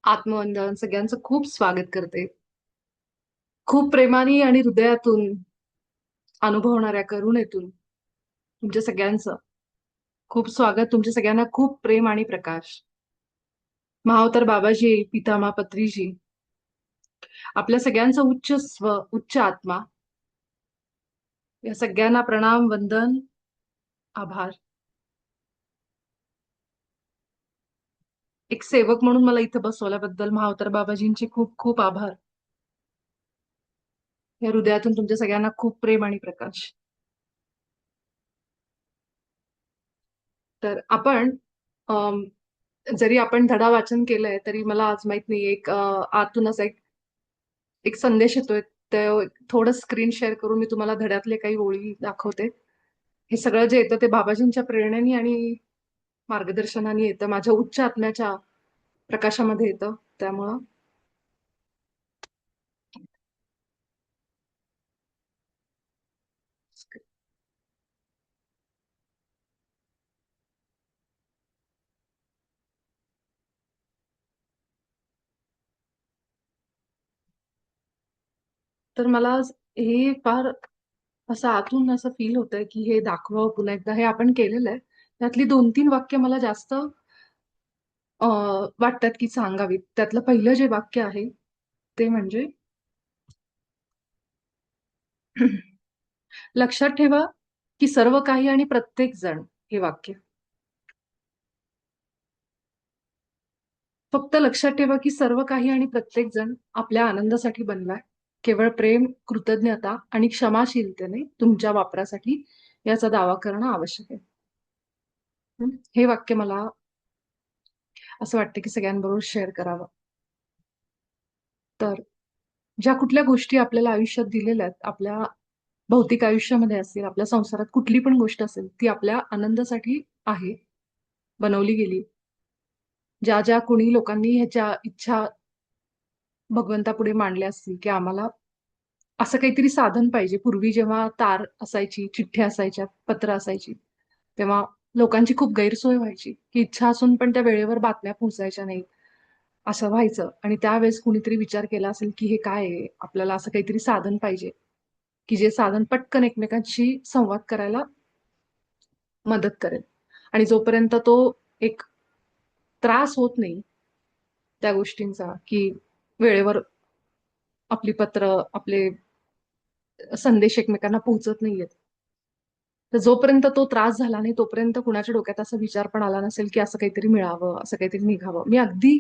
आत्मवंदन सगळ्यांचं खूप स्वागत करते. खूप प्रेमाने आणि हृदयातून अनुभवणाऱ्या करुणेतून तुमच्या सगळ्यांचं खूप स्वागत. तुमच्या सगळ्यांना खूप प्रेम आणि प्रकाश. महाअवतार बाबाजी, पितामहा पत्रीजी, आपल्या सगळ्यांचा उच्च स्व, उच्च आत्मा, या सगळ्यांना प्रणाम, वंदन, आभार. एक सेवक म्हणून मला इथं बसवल्याबद्दल महाअवतार बाबाजींचे खूप खूप आभार. या हृदयातून तुमच्या सगळ्यांना खूप प्रेम आणि प्रकाश. तर आपण अम, जरी आपण धडा वाचन केलंय तरी मला आज माहित नाही एक आतूनच एक संदेश येतोय. ते थोडं स्क्रीन शेअर करून मी तुम्हाला धड्यातले काही ओळी दाखवते. हे सगळं जे येतं ते बाबाजींच्या प्रेरणेने आणि मार्गदर्शनाने येतं, माझ्या उच्च आत्म्याच्या प्रकाशामध्ये येतं. त्यामुळं तर मला आज हे फार असं आतून असं फील होतंय की हे दाखवावं पुन्हा एकदा. हे आपण केलेलं आहे. त्यातली 2-3 वाक्य मला जास्त वाटतात की सांगावीत. त्यातलं पहिलं जे वाक्य आहे ते म्हणजे लक्षात ठेवा की सर्व काही आणि प्रत्येक जण, हे वाक्य. फक्त लक्षात ठेवा की सर्व काही आणि प्रत्येक जण आपल्या आनंदासाठी बनलाय. केवळ प्रेम, कृतज्ञता आणि क्षमाशीलतेने तुमच्या वापरासाठी याचा दावा करणं आवश्यक आहे. हे वाक्य मला असं वाटतं की सगळ्यांबरोबर शेअर करावं. तर ज्या कुठल्या गोष्टी आपल्याला आयुष्यात दिलेल्या आहेत, आपल्या भौतिक आयुष्यामध्ये असतील, आपल्या संसारात कुठली पण गोष्ट असेल, ती आपल्या आनंदासाठी आहे, बनवली गेली. ज्या कोणी लोकांनी ह्याच्या इच्छा भगवंतापुढे मांडल्या असतील, की आम्हाला असं काहीतरी साधन पाहिजे. पूर्वी जेव्हा तार असायची, चिठ्ठ्या असायच्या, पत्र असायची, तेव्हा लोकांची खूप गैरसोय व्हायची, की इच्छा असून पण त्या वेळेवर बातम्या पोहोचायच्या नाहीत. असं व्हायचं आणि त्यावेळेस कुणीतरी विचार केला असेल, की हे काय आहे? आपल्याला असं काहीतरी साधन पाहिजे, की जे साधन पटकन एकमेकांशी संवाद करायला मदत करेल. आणि जोपर्यंत तो एक त्रास होत नाही त्या गोष्टींचा, की वेळेवर आपली पत्र, आपले संदेश एकमेकांना पोहोचत नाहीयेत. तर जोपर्यंत तो त्रास झाला नाही, तोपर्यंत कुणाच्या डोक्यात असा विचार पण आला नसेल, की असं काहीतरी मिळावं, असं काहीतरी निघावं. मी अगदी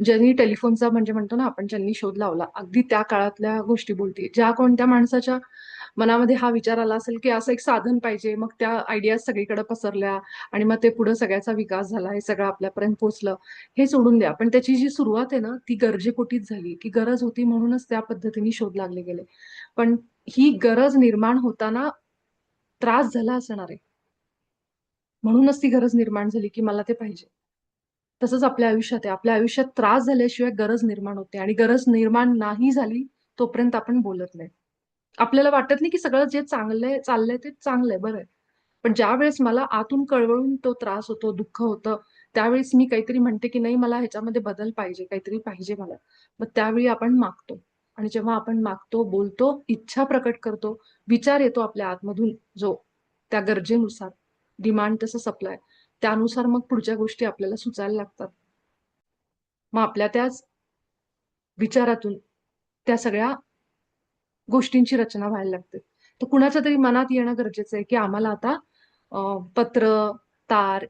ज्यांनी टेलिफोनचा म्हणजे म्हणतो ना आपण, ज्यांनी शोध लावला, अगदी त्या काळातल्या गोष्टी बोलतेय. ज्या कोणत्या माणसाच्या मनामध्ये हा विचार आला असेल, की असं एक साधन पाहिजे, मग त्या आयडियाज सगळीकडे पसरल्या आणि मग ते पुढे सगळ्याचा विकास झाला, हे सगळं आपल्यापर्यंत पोहोचलं. हे सोडून द्या. पण त्याची जी सुरुवात आहे ना, ती गरजेपोटीच झाली, की गरज होती म्हणूनच त्या पद्धतीने शोध लागले गेले. पण ही गरज निर्माण होताना त्रास झाला असणार आहे. म्हणूनच ती गरज निर्माण झाली, की मला ते पाहिजे. तसंच आपल्या आयुष्यात आहे. आपल्या आयुष्यात त्रास झाल्याशिवाय गरज निर्माण होते आणि गरज निर्माण नाही झाली, तोपर्यंत आपण बोलत नाही. आपल्याला वाटत नाही, की सगळं जे चांगलंय चाललंय ते चांगलंय, बरं आहे. पण ज्यावेळेस मला आतून कळवळून तो त्रास होतो, दुःख होतं, त्यावेळेस मी काहीतरी म्हणते, की नाही मला ह्याच्यामध्ये बदल पाहिजे, काहीतरी पाहिजे मला. मग त्यावेळी आपण मागतो आणि जेव्हा आपण मागतो, बोलतो, इच्छा प्रकट करतो, विचार येतो आपल्या आतमधून जो त्या गरजेनुसार, डिमांड तसं सप्लाय, त्यानुसार मग पुढच्या गोष्टी आपल्याला सुचायला लागतात. मग आपल्या त्याच विचारातून त्या सगळ्या गोष्टींची रचना व्हायला लागते. तर कुणाच्या तरी मनात येणं गरजेचं आहे, की आम्हाला आता पत्र, तार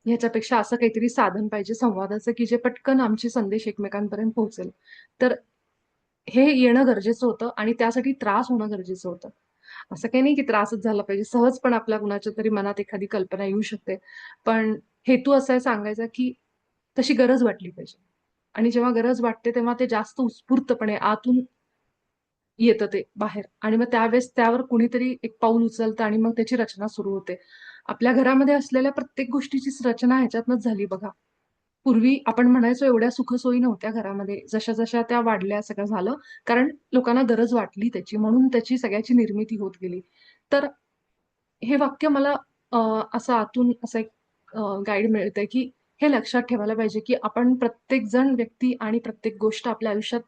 ह्याच्यापेक्षा असं काहीतरी साधन पाहिजे संवादाचं, की जे पटकन आमचे संदेश एकमेकांपर्यंत पोहोचेल. तर हे येणं गरजेचं होतं आणि त्यासाठी त्रास होणं गरजेचं होतं. असं काही नाही, की त्रासच झाला पाहिजे. सहज पण आपल्या कुणाच्या तरी मनात एखादी कल्पना येऊ शकते. पण हेतू असा आहे सांगायचा, की तशी गरज वाटली पाहिजे. आणि जेव्हा गरज वाटते, तेव्हा ते जास्त उत्स्फूर्तपणे आतून येतं ते बाहेर आणि मग त्यावेळेस त्यावर कुणीतरी एक पाऊल उचलतं आणि मग त्याची रचना सुरू होते. आपल्या घरामध्ये असलेल्या प्रत्येक गोष्टीचीच रचना ह्याच्यातनंच झाली बघा. पूर्वी आपण म्हणायचो एवढ्या सुखसोयी नव्हत्या घरामध्ये. जशा-जशा त्या वाढल्या सगळं झालं. कारण लोकांना गरज वाटली त्याची म्हणून त्याची सगळ्याची निर्मिती होत गेली. तर हे वाक्य मला असं आतून असं एक गाईड मिळतंय, की हे लक्षात ठेवायला पाहिजे, की आपण प्रत्येक जण व्यक्ती आणि प्रत्येक गोष्ट आपल्या आयुष्यात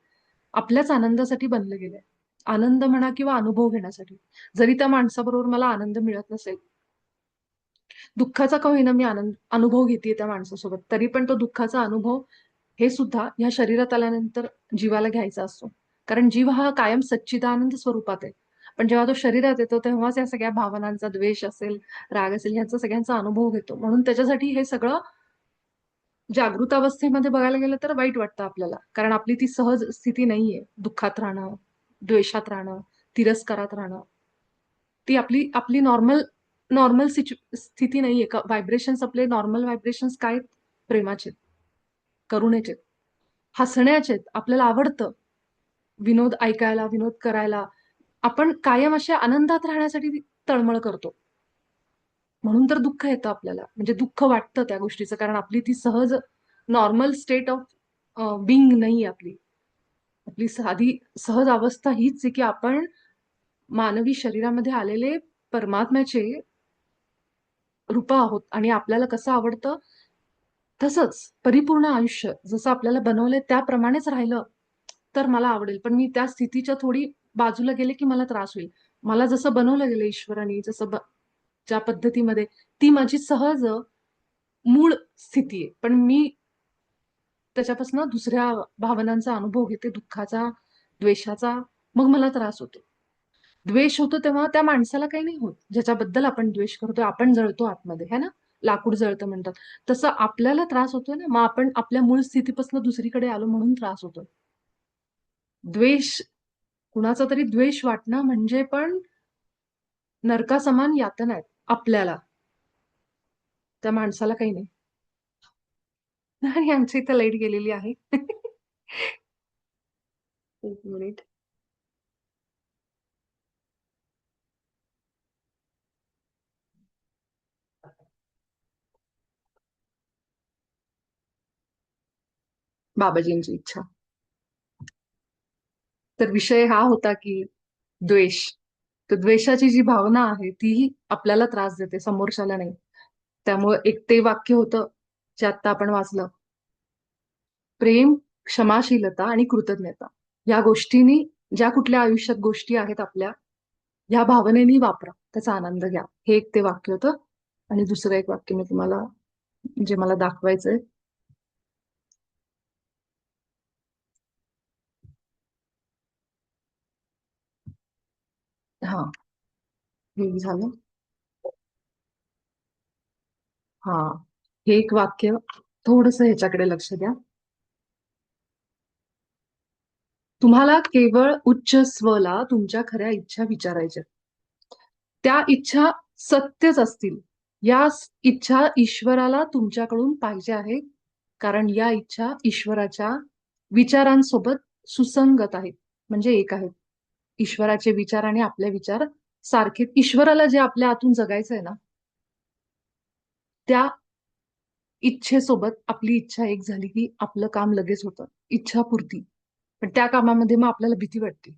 आपल्याच आनंदासाठी बनलं गेलंय. आनंद म्हणा किंवा अनुभव घेण्यासाठी. जरी त्या माणसाबरोबर मला आनंद मिळत नसेल, दुःखाचा का होईना मी अनुभव घेतेय त्या माणसासोबत, तरी पण तो दुःखाचा अनुभव हे सुद्धा ह्या शरीरात आल्यानंतर जीवाला घ्यायचा असतो. कारण जीव हा कायम सच्चिदानंद स्वरूपात आहे. पण जेव्हा तो शरीरात येतो तेव्हाच या सगळ्या भावनांचा, द्वेष असेल, राग असेल, ह्याचा सगळ्यांचा अनुभव घेतो. म्हणून त्याच्यासाठी हे सगळं जागृत अवस्थेमध्ये बघायला गेलं तर वाईट वाटतं आपल्याला. कारण आपली ती सहज स्थिती नाहीये. दुःखात राहणं, द्वेषात राहणं, तिरस्कारात राहणं. ती आपली आपली नॉर्मल नॉर्मल स्थिती नाहीये. व्हायब्रेशन्स आपले नॉर्मल व्हायब्रेशन्स काय आहेत? प्रेमाचे, करुणेचे, हसण्याचे. आपल्याला आवडतं विनोद ऐकायला, विनोद करायला. आपण कायम अशा आनंदात राहण्यासाठी तळमळ करतो. म्हणून तर दुःख येतं आपल्याला. म्हणजे दुःख वाटतं त्या गोष्टीचं. कारण आपली ती सहज नॉर्मल स्टेट ऑफ बिंग नाहीये आपली. आपली साधी सहज अवस्था हीच आहे, की आपण मानवी शरीरामध्ये आलेले परमात्म्याचे रूप आहोत आणि आपल्याला कसं आवडतं तसंच परिपूर्ण आयुष्य जसं आपल्याला बनवलंय त्याप्रमाणेच राहिलं तर मला आवडेल. पण मी त्या स्थितीच्या थोडी बाजूला गेले, की मला त्रास होईल. मला जसं बनवलं गेलं ईश्वराने, जसं ज्या पद्धतीमध्ये ती माझी सहज मूळ स्थिती आहे. पण मी त्याच्यापासून दुसऱ्या भावनांचा अनुभव घेते, दुःखाचा, द्वेषाचा. मग मला त्रास होतो. द्वेष होतो तेव्हा त्या माणसाला काही नाही होत, ज्याच्याबद्दल आपण द्वेष करतोय. आपण जळतो आतमध्ये, है ना? लाकूड जळतं म्हणतात. तसं आपल्याला त्रास होतोय ना, मग आपण आपल्या मूळ स्थितीपासून दुसरीकडे आलो म्हणून त्रास होतोय. द्वेष, कुणाचा तरी द्वेष वाटणं म्हणजे पण नरकासमान यातना आहेत आपल्याला. त्या माणसाला काही नाही. आणि आमच्या इथं लाईट गेलेली आहे. एक मिनिट. बाबाजींची इच्छा. तर विषय हा होता की द्वेष. तर द्वेषाची जी भावना आहे तीही आपल्याला त्रास देते, समोरच्याला नाही. त्यामुळे एक ते वाक्य होतं जे आता आपण वाचलं. प्रेम, क्षमाशीलता आणि कृतज्ञता. या गोष्टींनी ज्या कुठल्या आयुष्यात गोष्टी आहेत आपल्या, ह्या भावनेनी वापरा. त्याचा आनंद घ्या. हे एक ते वाक्य होतं. आणि दुसरं एक वाक्य मी तुम्हाला जे मला दाखवायचंय. हा, हे झालं. हा, हे एक वाक्य थोडंसं ह्याच्याकडे लक्ष द्या. तुम्हाला केवळ उच्च स्वला तुमच्या खऱ्या इच्छा विचारायच्या. त्या इच्छा सत्यच असतील. या इच्छा ईश्वराला तुमच्याकडून पाहिजे आहेत. कारण या इच्छा ईश्वराच्या विचारांसोबत सुसंगत आहेत. म्हणजे एक आहेत. ईश्वराचे विचार आणि आपले विचार सारखे. ईश्वराला जे आपल्या आतून जगायचंय ना, त्या इच्छेसोबत आपली इच्छा एक झाली की आपलं काम लगेच होतं. इच्छापूर्ती. पण त्या कामामध्ये मग आपल्याला भीती वाटते.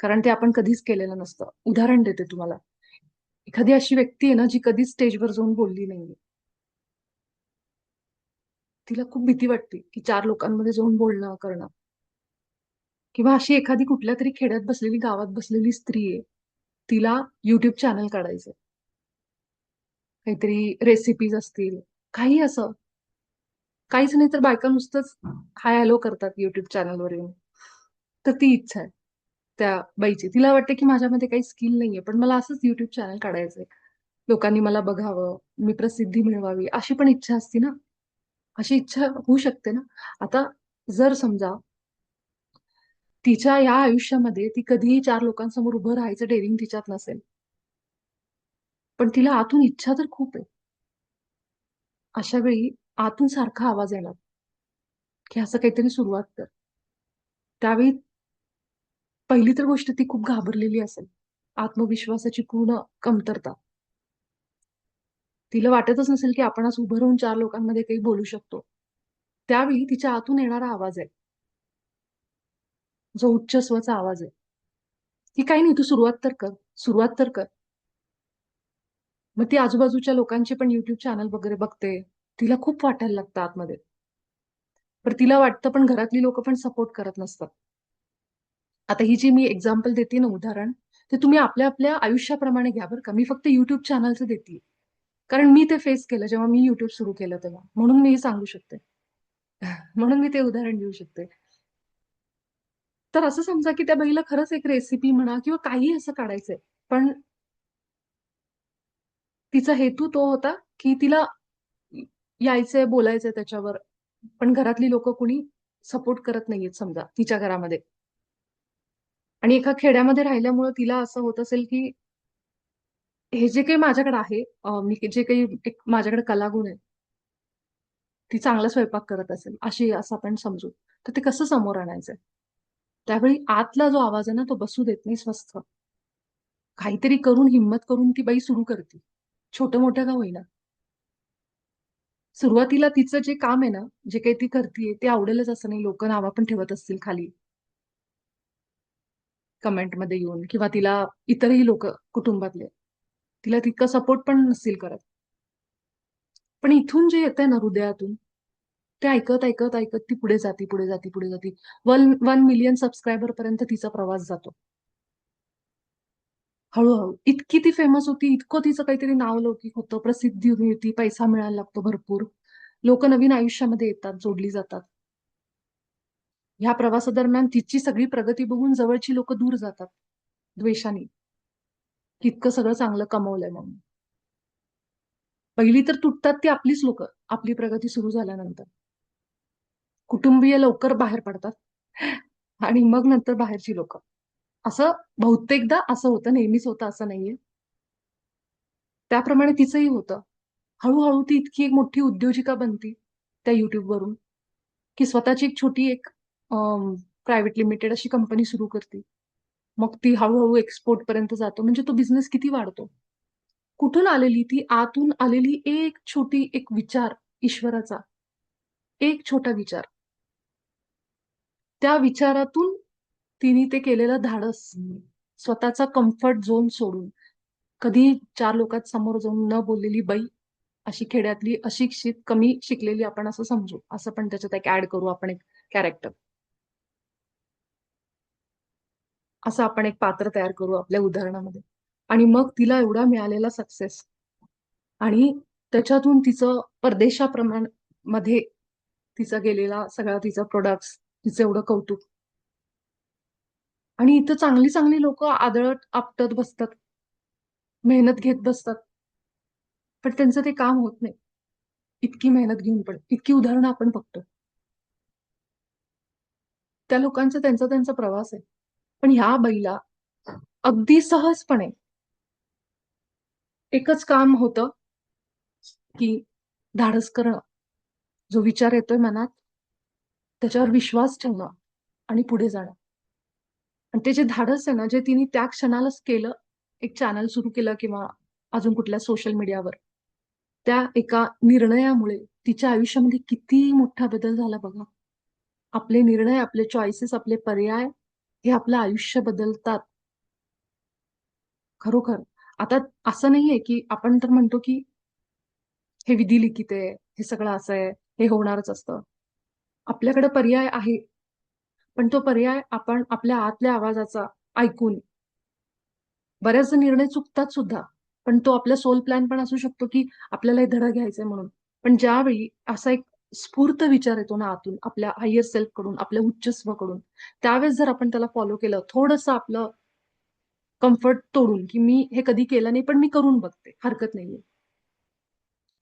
कारण ते आपण कधीच केलेलं नसतं. उदाहरण देते तुम्हाला. एखादी अशी व्यक्ती आहे ना, जी कधीच स्टेजवर जाऊन बोलली नाहीये. तिला खूप भीती वाटते, की 4 लोकांमध्ये जाऊन बोलणं, करणं. किंवा अशी एखादी कुठल्यातरी खेड्यात बसलेली, गावात बसलेली स्त्री आहे. तिला YouTube चॅनल काढायचंय. काहीतरी रेसिपीज असतील, काही असं. काहीच नाही तर बायका नुसतंच हाय हॅलो करतात YouTube चॅनलवर येऊन. तर ती इच्छा आहे त्या बाईची. तिला वाटते, की माझ्यामध्ये काही स्किल नाहीये, पण मला असंच YouTube चॅनल काढायचंय. लोकांनी मला बघावं, मी प्रसिद्धी मिळवावी, अशी पण इच्छा असते ना. अशी इच्छा होऊ शकते ना. आता जर समजा तिच्या या आयुष्यामध्ये ती कधीही 4 लोकांसमोर उभं राहायचं डेअरिंग तिच्यात नसेल. पण तिला आतून इच्छा तर खूप आहे. अशा वेळी आतून सारखा आवाज येणार, की असं काहीतरी सुरुवात कर. त्यावेळी पहिली तर गोष्ट ती खूप घाबरलेली असेल. आत्मविश्वासाची पूर्ण कमतरता. तिला वाटतच नसेल, की आपण असं उभं राहून 4 लोकांमध्ये काही बोलू शकतो. त्यावेळी तिच्या आतून येणारा आवाज आहे, जो उच्च स्वचा आवाज आहे, की "काही नाही, तू सुरुवात तर कर, सुरुवात तर कर." मग ती आजूबाजूच्या लोकांचे पण YouTube चॅनल वगैरे बघते. तिला खूप वाटायला लागतं आतमध्ये. पण तिला वाटतं, पण घरातली लोक पण सपोर्ट करत नसतात. आता ही जी मी एक्झाम्पल देते ना उदाहरण, ते तुम्ही आपल्या आपल्या आयुष्याप्रमाणे घ्या बरं का. मी फक्त YouTube चॅनलचं देते. कारण मी ते फेस केलं जेव्हा मी YouTube सुरू केलं तेव्हा. म्हणून मी हे सांगू शकते. म्हणून मी ते उदाहरण देऊ शकते. तर असं समजा, की त्या बाईला खरंच एक रेसिपी म्हणा किंवा काहीही असं काढायचंय. पण तिचा हेतू तो होता, की तिला यायचंय, बोलायचंय त्याच्यावर. पण घरातली लोकं कुणी सपोर्ट करत नाहीयेत समजा तिच्या घरामध्ये. आणि एका खेड्यामध्ये राहिल्यामुळं तिला असं होत असेल, की हे जे काही माझ्याकडे आहे, मी जे काही एक माझ्याकडे कलागुण आहे, ती चांगला स्वयंपाक करत असेल, असं आपण समजू. तर ते कसं समोर आणायचंय? त्यावेळी आतला जो आवाज आहे ना, तो बसू देत नाही स्वस्थ. काहीतरी करून हिम्मत करून ती बाई सुरू करते. छोटं-मोठं का होईना. सुरुवातीला तिचं जे काम आहे ना, जे काही ती करतीये ते आवडेलच असं नाही. लोकं नावं पण ठेवत असतील खाली कमेंटमध्ये येऊन किंवा तिला इतरही लोकं कुटुंबातले, तिला तितका सपोर्ट पण नसतील करत. पण इथून जे येतंय ना हृदयातून, ते ऐकत, ऐकत, ऐकत ती पुढे जाते, पुढे जाते, पुढे जाते. 1 मिलियन सबस्क्रायबर पर्यंत तिचा प्रवास जातो. हळू-हळू. इतकी ती फेमस होती, इतकं तिचं काहीतरी नावलौकिक होतं, प्रसिद्धी मिळती, पैसा मिळायला लागतो भरपूर. लोकं नवीन आयुष्यामध्ये येतात, जोडली जातात. ह्या प्रवासादरम्यान तिची सगळी प्रगती बघून जवळची लोकं दूर जातात, द्वेषाने. की इतकं सगळं चांगलं कमवलंय म्हणून. पहिली तर तुटतात ती आपलीच लोकं, आपली प्रगती सुरू झाल्यानंतर. कुटुंबीय लवकर बाहेर पडतात आणि मग नंतर बाहेरची लोकं. असं बहुतेकदा असं होतं, नेहमीच होतं असं नाहीये. त्याप्रमाणे तिचंही होतं. हळू-हळू ती इतकी एक मोठी उद्योजिका बनती त्या YouTubeवरून, की स्वतःची एक छोटी एक प्रायव्हेट लिमिटेड अशी कंपनी सुरू करते. मग ती हळू-हळू एक्सपोर्टपर्यंत जातो. म्हणजे तो बिझनेस किती वाढतो. कुठून आलेली ती आतून आलेली एक छोटी एक विचार ईश्वराचा, एक छोटा विचार. त्या विचारातून तिने ते केलेलं धाडस, स्वतःचा कम्फर्ट झोन सोडून, कधी 4 लोकांसमोर जाऊन न बोललेली बाई, अशी खेड्यातली अशिक्षित, कमी शिकलेली आपण असं समजू. असं पण त्याच्यात एक ॲड करू आपण एक कॅरेक्टर. असं आपण एक पात्र तयार करू आपल्या उदाहरणामध्ये. आणि मग तिला एवढा मिळालेला सक्सेस आणि त्याच्यातून तिचं मध्ये तिचा गेलेला सगळा तिचा प्रॉडक्ट्स, तिचं एवढं कौतुक आणि इथं चांगली-चांगली लोकं आदळत आपटत बसतात, मेहनत घेत बसतात. पण त्यांचं ते काम होत नाही. इतकी मेहनत घेऊन पण. इतकी उदाहरणं आपण बघतो. त्या लोकांचा त्यांचा त्यांचा प्रवास आहे. पण ह्या बाईला अगदी सहजपणे एकच काम होतं, की धाडस करणं. जो विचार येतोय मनात, त्याच्यावर विश्वास ठेवणं आणि पुढे जाणं. आणि ते जे धाडस आहे ना, जे तिने त्या क्षणालाच केलं, एक चॅनल सुरू केलं किंवा अजून कुठल्या सोशल मीडियावर. त्या एका निर्णयामुळे तिच्या आयुष्यामध्ये किती मोठा बदल झाला बघा. आपले निर्णय, आपले चॉईसेस, आपले पर्याय हे आपलं आयुष्य बदलतात. खरोखर. आता असं नाहीये, की आपण तर म्हणतो, की हे विधिलिखित आहे, हे सगळं असं आहे, हे होणारच असतं. आपल्याकडे पर्याय आहे, पण तो पर्याय आपण आपल्या आतल्या आवाजाचा ऐकून बऱ्याचदा निर्णय चुकतात सुद्धा. पण तो आपला सोल प्लॅन पण असू शकतो, की आपल्याला हे धडा घ्यायचाय म्हणून. पण ज्यावेळी असा एक स्फूर्त विचार येतो ना आतून, आपल्या हायर सेल्फकडून, आपल्या उच्चस्वकडून, त्यावेळेस जर आपण त्याला फॉलो केलं, थोडंसं आपलं कम्फर्ट तोडून, की मी हे कधी केलं नाही, पण मी करून बघते, हरकत नाहीये.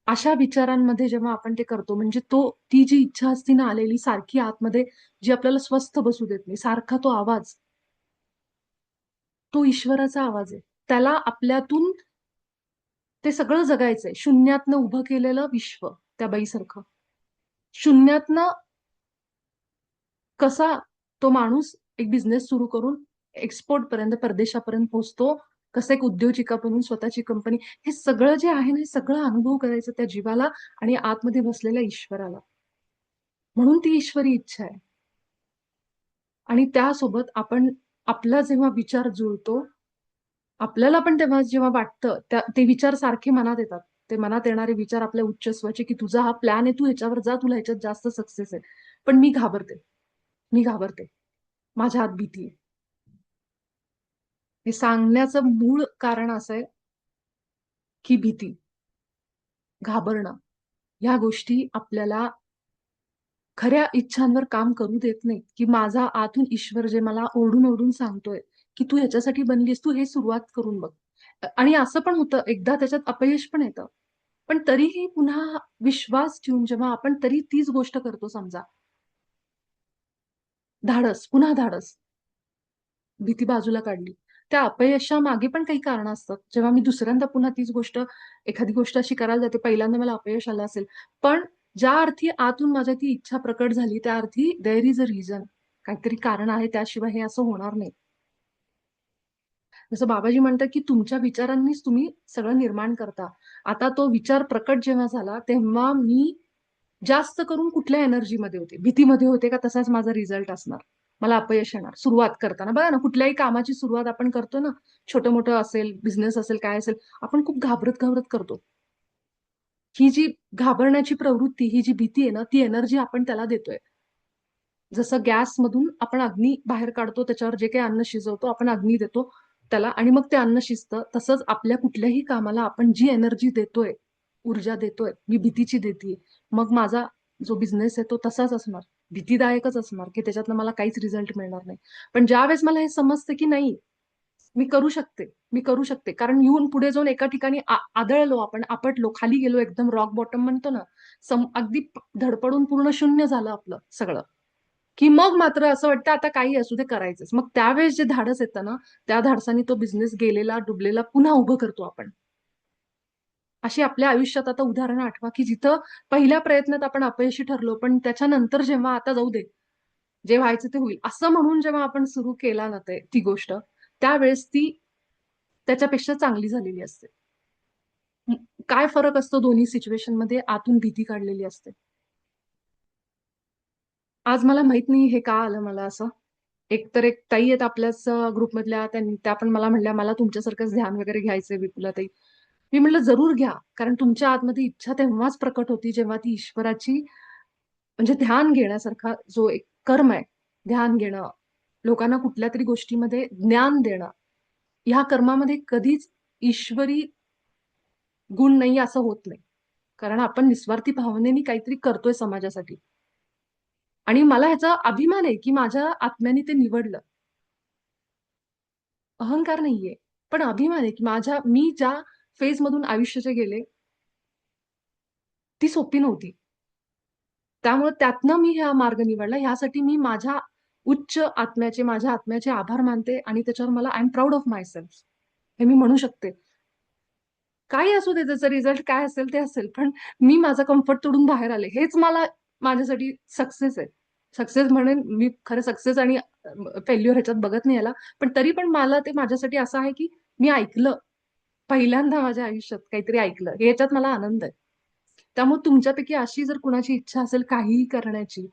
अशा विचारांमध्ये जेव्हा आपण ते करतो, म्हणजे ती जी इच्छा असते ना आलेली सारखी आतमध्ये, जी आपल्याला स्वस्थ बसू देत नाही, सारखा तो आवाज, तो ईश्वराचा आवाज आहे. त्याला आपल्यातून ते सगळं जगायचंय. शून्यातनं उभं केलेलं विश्व त्या बाईसारखं. शून्यातनं कसा तो माणूस एक बिझनेस सुरू करून एक्सपोर्टपर्यंत, परदेशापर्यंत पोहोचतो. कसं एक उद्योजिका बनून स्वतःची कंपनी. हे सगळं जे आहे ना, हे सगळं अनुभव करायचं त्या जीवाला आणि आतमध्ये बसलेल्या ईश्वराला. म्हणून ती ईश्वरी इच्छा आहे. आणि त्यासोबत आपण आपला जेव्हा विचार जुळतो, आपल्याला पण तेव्हा जेव्हा वाटतं ते विचार सारखे मनात येतात. ते मनात येणारे विचार आपल्या उच्चस्वाचे, की तुझा हा प्लॅन आहे, तू ह्याच्यावर जा, तुला ह्याच्यात जास्त सक्सेस आहे. पण मी घाबरते. मी घाबरते. माझ्या आत भीती आहे. हे सांगण्याचं मूळ कारण असं आहे, की भीती, घाबरणं ह्या गोष्टी आपल्याला खऱ्या इच्छांवर काम करू देत नाहीत, की माझा आतून ईश्वर जे मला ओरडून-ओरडून सांगतोय, की "तू ह्याच्यासाठी बनलीस, तू हे सुरुवात करून बघ." आणि असं पण होतं, एकदा त्याच्यात अपयश पण येतं. पण तरीही पुन्हा विश्वास ठेवून जेव्हा आपण तरी तीच गोष्ट करतो समजा, धाडस, पुन्हा धाडस. भीती बाजूला काढली. त्या अपयशामागे पण काही कारणं असतात. जेव्हा मी दुसऱ्यांदा पुन्हा तीच गोष्ट, एखादी गोष्ट अशी करायला जाते, पहिल्यांदा मला अपयश आलं असेल. पण ज्या अर्थी आतून माझ्या ती इच्छा प्रकट झाली, त्या अर्थी देअर इस अ रिझन. काहीतरी कारण आहे, त्याशिवाय हे असं होणार नाही. जसं बाबाजी म्हणतात, की तुमच्या विचारांनीच तुम्ही सगळं निर्माण करता. आता तो विचार प्रकट जेव्हा झाला, तेव्हा मी जास्त करून कुठल्या एनर्जीमध्ये होते? भीतीमध्ये होते का तसाच माझा रिझल्ट असणार? मला अपयश येणार सुरुवात करताना. बघा ना, कुठल्याही कामाची सुरुवात आपण करतो ना, छोटं-मोठं असेल, बिझनेस असेल, काय असेल, आपण खूप घाबरत-घाबरत करतो. ही जी घाबरण्याची प्रवृत्ती, ही जी भीती आहे ना, ती एनर्जी आपण त्याला देतोय. जसं गॅसमधून आपण अग्नी बाहेर काढतो, त्याच्यावर जे काही अन्न शिजवतो, आपण अग्नी देतो त्याला आणि मग ते अन्न शिजतं. तसंच आपल्या कुठल्याही कामाला आपण जी एनर्जी देतोय, ऊर्जा देतोय, मी भीतीची देतीये. मग माझा जो बिझनेस आहे तो तसाच असणार. भीतीदायकच असणार, की त्याच्यातनं मला काहीच रिझल्ट मिळणार नाही. पण ज्यावेळेस मला हे समजतं, की नाही, मी करू शकते, मी करू शकते. कारण येऊन पुढे जाऊन एका ठिकाणी आदळलो आपण, आपटलो, खाली गेलो, एकदम रॉक बॉटम म्हणतो ना, अगदी धडपडून पूर्ण शून्य झालं आपलं सगळं. की मग मात्र असं वाटतं आता काही असू दे करायचंच. मग त्यावेळेस जे धाडस येतं ना, त्या धाडसाने तो बिझनेस गेलेला, डुबलेला पुन्हा उभं करतो आपण. अशी आपल्या आयुष्यात आता उदाहरणं आठवा, की जिथं पहिल्या प्रयत्नात आपण अपयशी ठरलो, पण त्याच्यानंतर जेव्हा आता जाऊ दे, जे व्हायचं ते होईल, असं म्हणून जेव्हा आपण सुरू केला ना ती गोष्ट, त्यावेळेस ती त्याच्यापेक्षा चांगली झालेली असते. हं, काय फरक असतो दोन्ही सिच्युएशनमध्ये? आतून भीती काढलेली असते. आज मला माहीत नाही हे का आलं मला असं. एक ताई आहेत आपल्याच ग्रुपमधल्या त्या पण मला म्हणल्या, "मला तुमच्यासारखंच ध्यान वगैरे घ्यायचंय विपुलाताई." मी म्हटलं, "जरूर घ्या." कारण तुमच्या आतमध्ये इच्छा तेव्हाच प्रकट होती जेव्हा ती ईश्वराची म्हणजे ध्यान घेण्यासारखा जो एक कर्म आहे, ध्यान घेणं, लोकांना कुठल्यातरी गोष्टीमध्ये ज्ञान देणं, ह्या कर्मामध्ये कधीच ईश्वरी गुण नाही असं होत नाही. कारण आपण निस्वार्थी भावनेने काहीतरी करतोय समाजासाठी. आणि मला ह्याचा अभिमान आहे, की माझ्या आत्म्याने ते निवडलं. अहंकार नाहीये. पण अभिमान आहे, की मी ज्या फेजमधून आयुष्याचे गेले, ती सोपी नव्हती. त्यामुळे त्यातनं मी हा मार्ग निवडला. ह्यासाठी मी माझ्या उच्च आत्म्याचे, माझ्या आत्म्याचे आभार मानते आणि त्याच्यावर मला I am proud of myself हे मी म्हणू शकते. काही असू दे त्याचा रिझल्ट काय असेल ते असेल. पण मी माझा कम्फर्ट तोडून बाहेर आले. हेच मला माझ्यासाठी सक्सेस आहे. सक्सेस म्हणेन मी खरं सक्सेस आणि फेल्युअर ह्याच्यात बघत नाही याला. पण तरी पण मला ते माझ्यासाठी असं आहे, की मी ऐकलं. पहिल्यांदा माझ्या आयुष्यात काहीतरी ऐकलं. ह्याच्यात मला आनंद आहे. त्यामुळे तुमच्यापैकी अशी जर कुणाची इच्छा असेल काहीही करण्याची,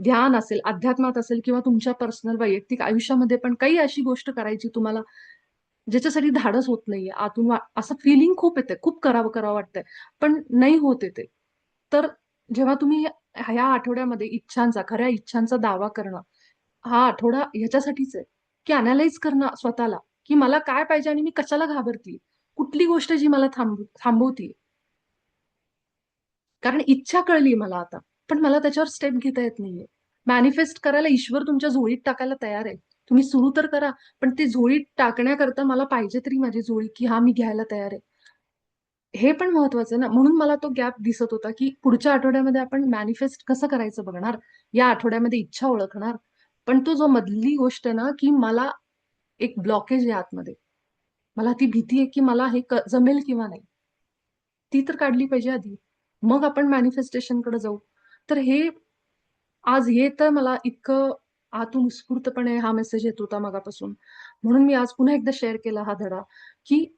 ध्यान असेल, अध्यात्मात असेल किंवा तुमच्या पर्सनल वैयक्तिक आयुष्यामध्ये पण काही अशी गोष्ट करायची तुम्हाला ज्याच्यासाठी धाडस होत नाहीये. आतून असं फिलिंग खूप येतंय, खूप करावं-करावं वाटतंय, पण नाही होत आहे ते. तर जेव्हा तुम्ही ह्या आठवड्यामध्ये इच्छांचा, खऱ्या इच्छांचा दावा करणं, हा आठवडा ह्याच्यासाठीच आहे, की अॅनलाईज करणं स्वतःला, की मला काय पाहिजे आणि मी कशाला घाबरतीये? कुठली गोष्ट जी मला थांबवतीये? कारण इच्छा कळली मला आता, पण मला त्याच्यावर स्टेप घेता येत नाहीये. मॅनिफेस्ट करायला ईश्वर तुमच्या झोळीत टाकायला तयार आहे. तुम्ही सुरू तर करा, पण ती झोळीत टाकण्याकरता मला पाहिजे तरी माझी झोळी, की हां, मी घ्यायला तयार आहे. हे पण महत्वाचं आहे ना. म्हणून मला तो गॅप दिसत होता, की पुढच्या आठवड्यामध्ये आपण मॅनिफेस्ट कसं करायचं बघणार. या आठवड्यामध्ये इच्छा ओळखणार. पण तो जो मधली गोष्ट आहे ना, की मला एक ब्लॉकेज आहे आतमध्ये. मला ती भीती आहे, की मला हे जमेल किंवा नाही. ती तर काढली पाहिजे आधी. मग आपण मॅनिफेस्टेशनकडे जाऊ. तर हे आज हे तर मला इतकं आतून उत्स्फूर्तपणे हा मेसेज येत होता मगापासून. म्हणून मी आज पुन्हा एकदा शेअर केला हा धडा, की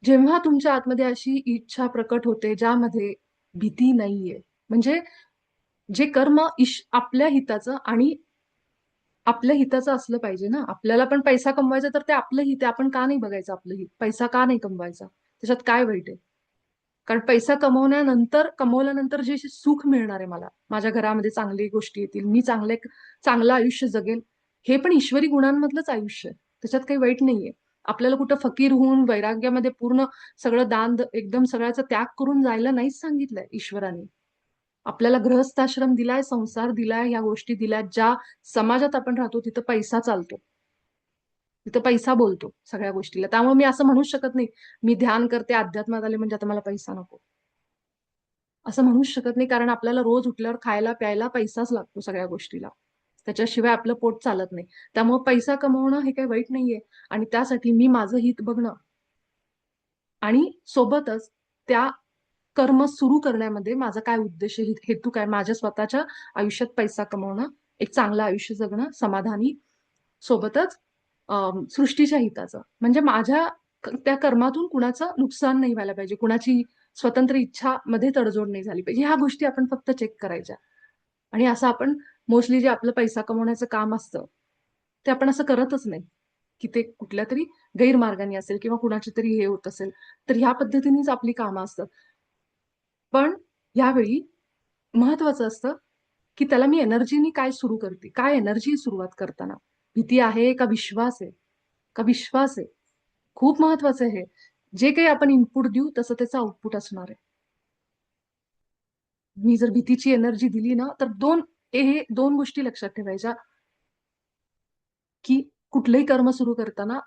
जेव्हा तुमच्या आतमध्ये अशी इच्छा प्रकट होते, ज्यामध्ये भीती नाहीये. म्हणजे जे कर्म आपल्या हिताचं आणि आपल्या हिताचं असलं पाहिजे ना. आपल्याला पण पैसा कमवायचा तर ते आपलं हित आहे. आपण का नाही बघायचं आपलं हित? पैसा का नाही कमवायचा? त्याच्यात काय वाईट आहे? कारण पैसा कमवल्यानंतर जे सुख मिळणार आहे मला, माझ्या घरामध्ये चांगली गोष्टी येतील, मी चांगलं आयुष्य जगेल, हे पण ईश्वरी गुणांमधलंच आयुष्य आहे. त्याच्यात काही वाईट नाहीये. आपल्याला कुठं फकीर होऊन वैराग्यामध्ये पूर्ण सगळं एकदम सगळ्याचा त्याग करून जायला नाहीच सांगितलंय ईश्वराने. आपल्याला गृहस्थाश्रम दिलाय, संसार दिलाय, ह्या गोष्टी दिल्यात. ज्या समाजात आपण राहतो तिथं पैसा चालतो, तिथं पैसा बोलतो सगळ्या गोष्टीला. त्यामुळे मी असं म्हणूच शकत नाही, मी ध्यान करते, अध्यात्मात आले म्हणजे आता मला पैसा नको, असं म्हणूच शकत नाही. कारण आपल्याला रोज उठल्यावर खायला प्यायला पैसाच लागतो सगळ्या गोष्टीला. त्याच्याशिवाय आपलं पोट चालत नाही. त्यामुळे पैसा कमवणं हे काही वाईट नाहीये. आणि त्यासाठी मी माझं हित बघणं आणि सोबतच त्या कर्म सुरू करण्यामध्ये माझा काय उद्देश आहे, हेतू काय, माझ्या स्वतःच्या आयुष्यात पैसा कमवणं, एक चांगलं आयुष्य जगणं समाधानी, सोबतच सृष्टीच्या हिताचं. म्हणजे माझ्या त्या कर्मातून कुणाचं नुकसान नाही व्हायला पाहिजे, कुणाची स्वतंत्र इच्छा मध्ये तडजोड नाही झाली पाहिजे. ह्या गोष्टी आपण फक्त चेक करायच्या. आणि असं आपण मोस्टली जे आपलं पैसा कमवण्याचं काम असतं ते आपण असं करतच नाही, की ते कुठल्या तरी गैरमार्गाने असेल किंवा कुणाची तरी हे होत असेल, तर ह्या पद्धतीनेच आपली कामं असतात. पण यावेळी महत्वाचं असतं की त्याला मी एनर्जीनी काय सुरू करते, काय एनर्जी सुरुवात करताना, भीती आहे का विश्वास आहे, का विश्वास आहे. खूप महत्वाचं आहे हे. जे काही आपण इनपुट देऊ तसं त्याचं आउटपुट असणार आहे. मी जर भीतीची एनर्जी दिली ना, तर हे दोन गोष्टी लक्षात ठेवायच्या, की कुठलंही कर्म सुरू करताना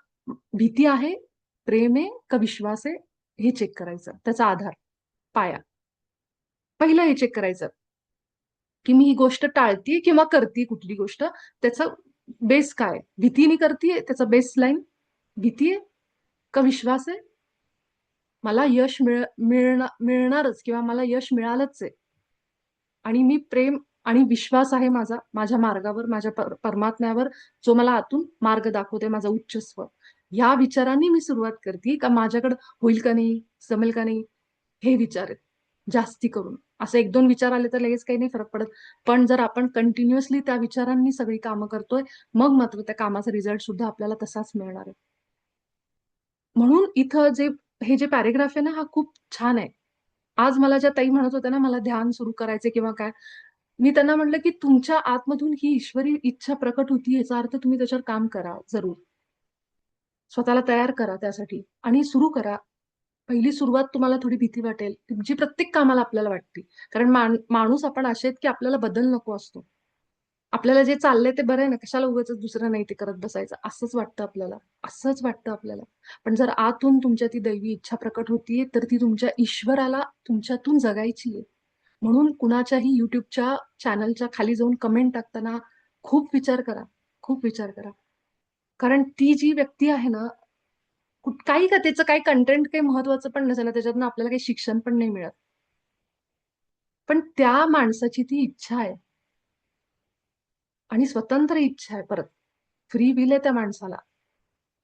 भीती आहे, प्रेम आहे का विश्वास आहे, हे चेक करायचं. त्याचा आधार, पाया. पहिलं हे चेक करायचं, की मी ही गोष्ट टाळतीये किंवा करते कुठली गोष्ट, त्याचं बेस काय? भीतीने करतीये, त्याचा बेस लाईन भीती आहे का विश्वास आहे? मला यश मिळणारच किंवा मला यश मिळालंच आहे. आणि मी प्रेम आणि विश्वास आहे माझा, माझ्या मार्गावर, माझ्या परमात्म्यावर, जो मला आतून मार्ग दाखवते, माझा उच्च स्व. ह्या विचारांनी मी सुरुवात करते का माझ्याकडे होईल का नाही, जमेल का नाही, हे विचार आहेत जास्ती करून. असं एक दोन विचार आले तर लगेच काही नाही फरक पडत. पण जर आपण कंटिन्युअसली त्या विचारांनी सगळी कामं करतोय, मग मात्र त्या कामाचा रिझल्ट सुद्धा आपल्याला तसाच मिळणार आहे. म्हणून इथं हे जे पॅरेग्राफ आहे ना, हा खूप छान आहे. आज मला ज्या ताई म्हणत होत्या ना, मला ध्यान सुरू करायचे किंवा काय, मी त्यांना म्हटलं की तुमच्या आतमधून ही ईश्वरी इच्छा प्रकट होती, याचा अर्थ तुम्ही त्याच्यावर काम करा जरूर. स्वतःला तयार करा त्यासाठी आणि सुरू करा. पहिली सुरुवात तुम्हाला थोडी भीती वाटेल, जी प्रत्येक कामाला आपल्याला वाटते. कारण माणूस आपण असे आहेत की आपल्याला बदल नको असतो. आपल्याला जे चाललंय ते बरं आहे ना, कशाला उगाचच दुसरं नाही ते करत बसायचं, असंच वाटतं आपल्याला. असंच वाटतं आपल्याला. पण जर आतून तुमच्या ती दैवी इच्छा प्रकट होतीये, तर ती तुमच्या ईश्वराला तुमच्यातून जगायची आहे. म्हणून कुणाच्याही युट्यूबच्या चॅनलच्या खाली जाऊन कमेंट टाकताना खूप विचार करा, खूप विचार करा. कारण ती जी व्यक्ती आहे ना, काही का त्याचं काही कंटेंट काही महत्वाचं पण नसेल ना, त्याच्यातनं आपल्याला काही शिक्षण पण नाही मिळत. पण त्या माणसाची ती इच्छा आहे आणि स्वतंत्र इच्छा आहे परत. फ्री विल आहे त्या माणसाला,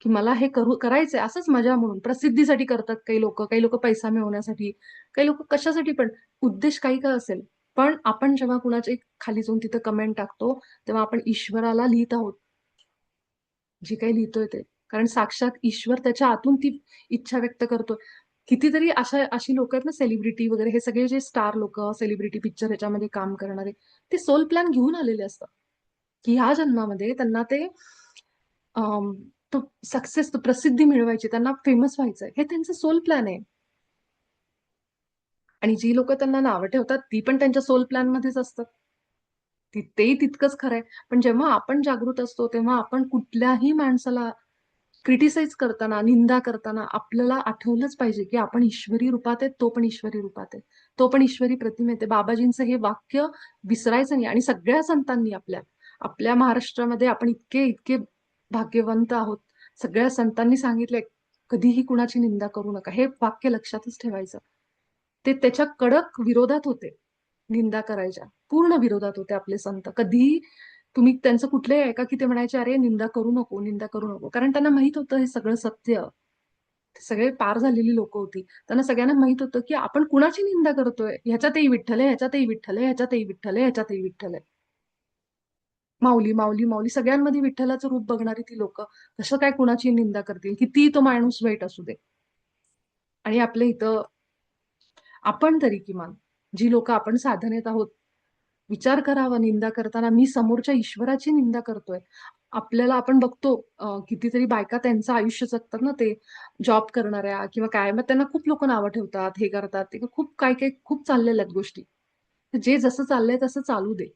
की मला हे करायचंय असंच मजा म्हणून. प्रसिद्धीसाठी करतात काही लोक पैसा मिळवण्यासाठी, काही लोक कशासाठी पण. उद्देश काही का असेल. पण आपण जेव्हा कुणाच्या खाली जाऊन तिथं कमेंट टाकतो, तेव्हा आपण ईश्वराला लिहित आहोत. जे काही लिहितोय ते. कारण साक्षात ईश्वर त्याच्या आतून ती इच्छा व्यक्त करतोय. कितीतरी अशी लोक आहेत ना, सेलिब्रिटी वगैरे, हे सगळे जे स्टार लोक, सेलिब्रिटी पिक्चर ह्याच्यामध्ये काम करणारे, ते सोल प्लॅन घेऊन आलेले असतात. की ह्या जन्मामध्ये त्यांना ते तो सक्सेस, तो प्रसिद्धी मिळवायची, त्यांना फेमस व्हायचंय, हे त्यांचं सोल प्लॅन आहे. आणि जी लोक त्यांना नावं ठेवतात ती पण त्यांच्या सोल प्लॅन मध्येच असतात. तेही तितकंच खरंय. पण जेव्हा आपण जागृत असतो तेव्हा आपण कुठल्याही माणसाला क्रिटिसाइज करताना, निंदा करताना आपल्याला आठवलंच पाहिजे की आपण ईश्वरी रूपात आहे, तो पण ईश्वरी रूपात आहे, तो पण ईश्वरी प्रतिमेत आहे. बाबाजींचं हे वाक्य विसरायचं नाही. आणि सगळ्या संतांनी आपल्या आपल्या महाराष्ट्रामध्ये आपण इतके इतके भाग्यवंत आहोत. सगळ्या संतांनी सांगितलंय, कधीही कुणाची निंदा करू नका, हे वाक्य लक्षातच ठेवायचं. ते त्याच्या कडक विरोधात होते, निंदा करायच्या पूर्ण विरोधात होते आपले संत. कधीही तुम्ही त्यांचं कुठलंही ऐका की ते म्हणायचे, अरे निंदा करू नको, निंदा करू नको. कारण त्यांना माहित होतं हे सगळं सत्य. ते सगळे पार झालेली लोक होती. त्यांना सगळ्यांना माहित होतं की आपण कुणाची निंदा करतोय. ह्याच्यातही विठ्ठल आहे, ह्याच्यातही विठ्ठल आहे, ह्याच्यातही विठ्ठल आहे, ह्याच्यातही विठ्ठल आहे. माऊली माऊली माऊली, सगळ्यांमध्ये विठ्ठलाचं रूप बघणारी ती लोक कसं काय कुणाची निंदा करतील, किती तो माणूस वाईट असू दे. आणि आपल्या इथं आपण तरी किमान जी लोक आपण साधनेत आहोत, विचार करावा निंदा करताना, मी समोरच्या ईश्वराची निंदा करतोय. आपल्याला आपण बघतो कितीतरी बायका त्यांचं आयुष्य जगतात ना, ते जॉब करणाऱ्या किंवा काय, मग त्यांना खूप लोक नावं ठेवतात, हे करतात, ते खूप काय काय खूप चाललेल्या आहेत गोष्टी. जे जसं चाललंय तसं चालू दे.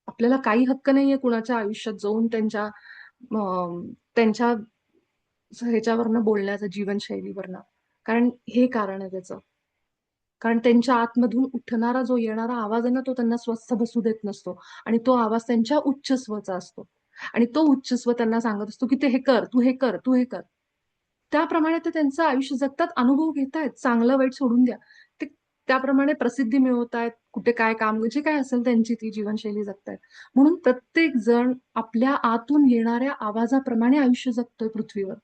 आपल्याला काही हक्क नाहीये कुणाच्या आयुष्यात जाऊन त्यांच्या ह्याच्यावरनं बोलण्याचं, जीवनशैलीवरनं. कारण हे कारण आहे त्याचं. कारण त्यांच्या आतमधून उठणारा जो येणारा आवाज आहे ना, तो त्यांना स्वस्थ बसू देत नसतो आणि तो आवाज त्यांच्या उच्च स्वचा असतो आणि तो उच्च स्व त्यांना सांगत असतो, की "ते हे कर, तू हे कर, तू हे कर." त्याप्रमाणे ते त्यांचं आयुष्य जगतात, अनुभव घेतायत, चांगलं-वाईट सोडून द्या. ते त्याप्रमाणे प्रसिद्धी मिळवतायत, कुठे काय काम जे काही असेल त्यांची ती जीवनशैली जगतायत. म्हणून प्रत्येक जण आपल्या आतून येणाऱ्या आवाजाप्रमाणे आयुष्य जगतोय पृथ्वीवर.